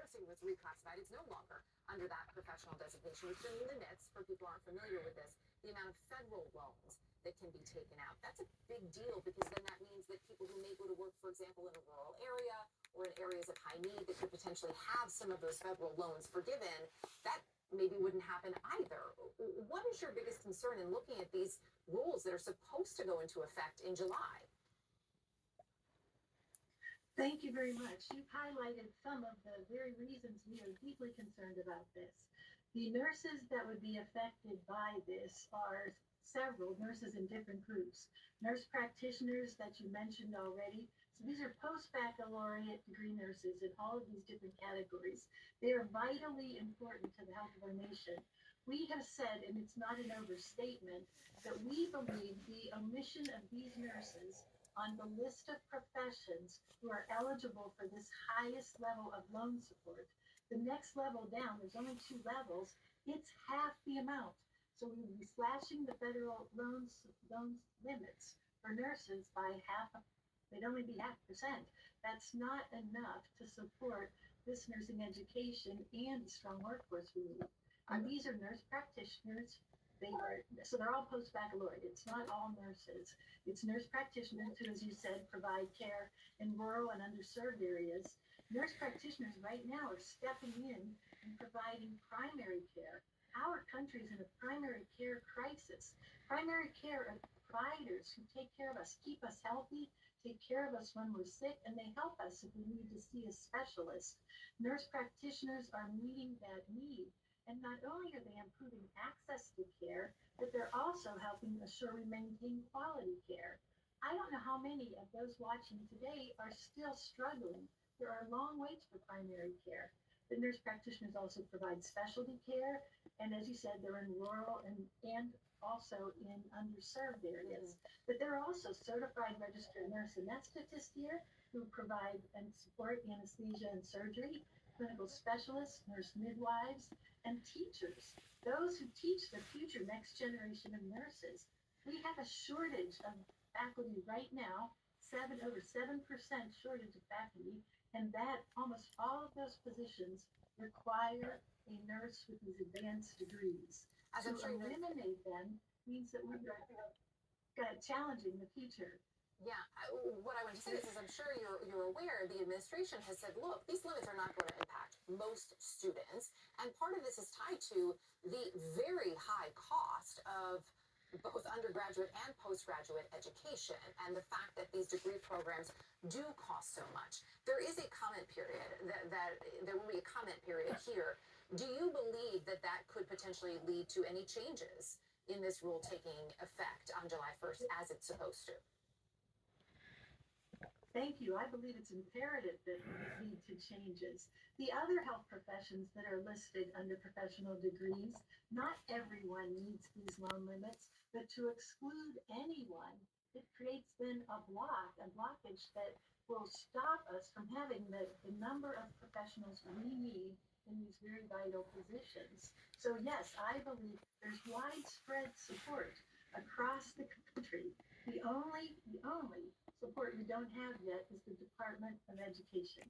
nursing was reclassified. It's no longer under that professional designation, which limits, for people who aren't familiar with this, the amount of federal loans that can be taken out. That's a big deal because then that means that people who may go to work, for example, in a rural area or in areas of high need that could potentially have some of those federal loans forgiven, that maybe wouldn't happen either. What is your biggest concern in looking at these rules that are supposed to go into effect in July? Thank you very much. You've highlighted some of the very reasons we are deeply concerned about this. The nurses that would be affected by this are several nurses in different groups. Nurse practitioners that you mentioned already. So these are post-baccalaureate degree nurses in all of these different categories. They are vitally important to the health of our nation. We have said, and it's not an overstatement, that we believe the omission of these nurses on the list of professions who are eligible for this highest level of loan support. The next level down, there's only two levels, it's half the amount. So we would be slashing the federal loans limits for nurses by half, they'd only be half percent. That's not enough to support this nursing education and the strong workforce we need. And these are nurse practitioners. They're all post-baccalaureate. It's not all nurses. It's nurse practitioners who, as you said, provide care in rural and underserved areas. Nurse practitioners right now are stepping in and providing primary care. Our country is in a primary care crisis. Primary care are providers who take care of us, keep us healthy, take care of us when we're sick, and they help us if we need to see a specialist. Nurse practitioners are meeting that need. And not only are they improving access to care, but they're also helping assure we maintain quality care. I don't know how many of those watching today are still struggling. There are long waits for primary care. The nurse practitioners also provide specialty care. And as you said, they're in rural and also in underserved areas. But there are also certified registered nurse anesthetists here who provide and support anesthesia and surgery, clinical specialists, nurse midwives, and teachers, those who teach the future next generation of nurses. We have a shortage of faculty right now, over 7% shortage of faculty, and that almost all of those positions require a nurse with these advanced degrees. As To I'm sure eliminate them means that we're challenging the future. Yeah, what I want to say is I'm sure you're aware the administration has said, look, these limits are not going to impact most students, and part of this is tied to the very high cost of both undergraduate and postgraduate education and the fact that these degree programs do cost so much. There is a comment period that there will be a comment period here. Do you believe that that could potentially lead to any changes in this rule taking effect on July 1st as it's supposed to? Thank you. I believe it's imperative that we lead to changes. The other health professions that are listed under professional degrees, not everyone needs these loan limits, but to exclude anyone, it creates then a blockage that will stop us from having the number of professionals we need in these very vital positions. So yes, I believe there's widespread support across the country. The only support we don't have yet is the Department of Education.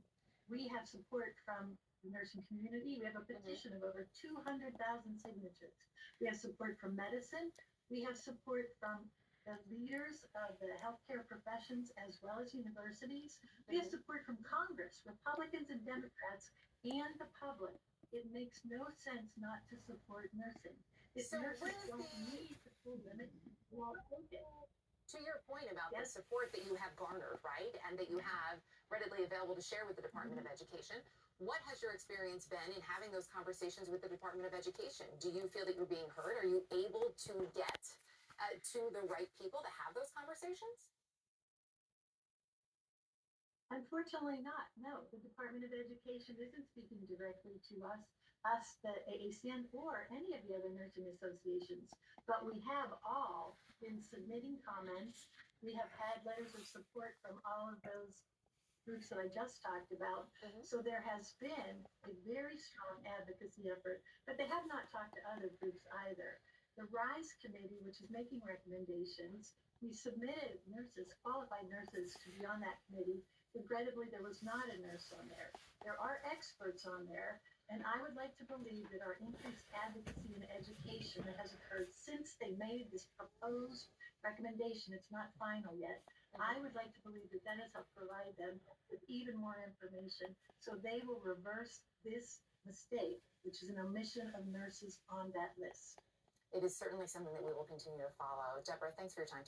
We have support from the nursing community. We have a petition of over 200,000 signatures. We have support from medicine. We have support from the leaders of the healthcare professions as well as universities. We have support from Congress, Republicans and Democrats, and the public. It makes no sense not to support nursing. If nurses don't need the full limit, we'll take it. To your point about the support that you have garnered, right, and that you have readily available to share with the Department of Education, what has your experience been in having those conversations with the Department of Education? Do you feel that you're being heard? Are you able to get to the right people to have those conversations? Unfortunately not. No, the Department of Education isn't speaking directly to us, the AACN, or any of the other nursing associations. But we have all been submitting comments. We have had letters of support from all of those groups that I just talked about. So there has been a very strong advocacy effort, but they have not talked to other groups either. The RISE committee, which is making recommendations, we submitted nurses, qualified nurses, to be on that committee, Regrettably, there was not a nurse on there. There are experts on there, and I would like to believe that our increased advocacy and education that has occurred since they made this proposed recommendation, it's not final yet, I would like to believe that that has helped provide them with even more information so they will reverse this mistake, which is an omission of nurses on that list. It is certainly something that we will continue to follow. Deborah, thanks for your time today.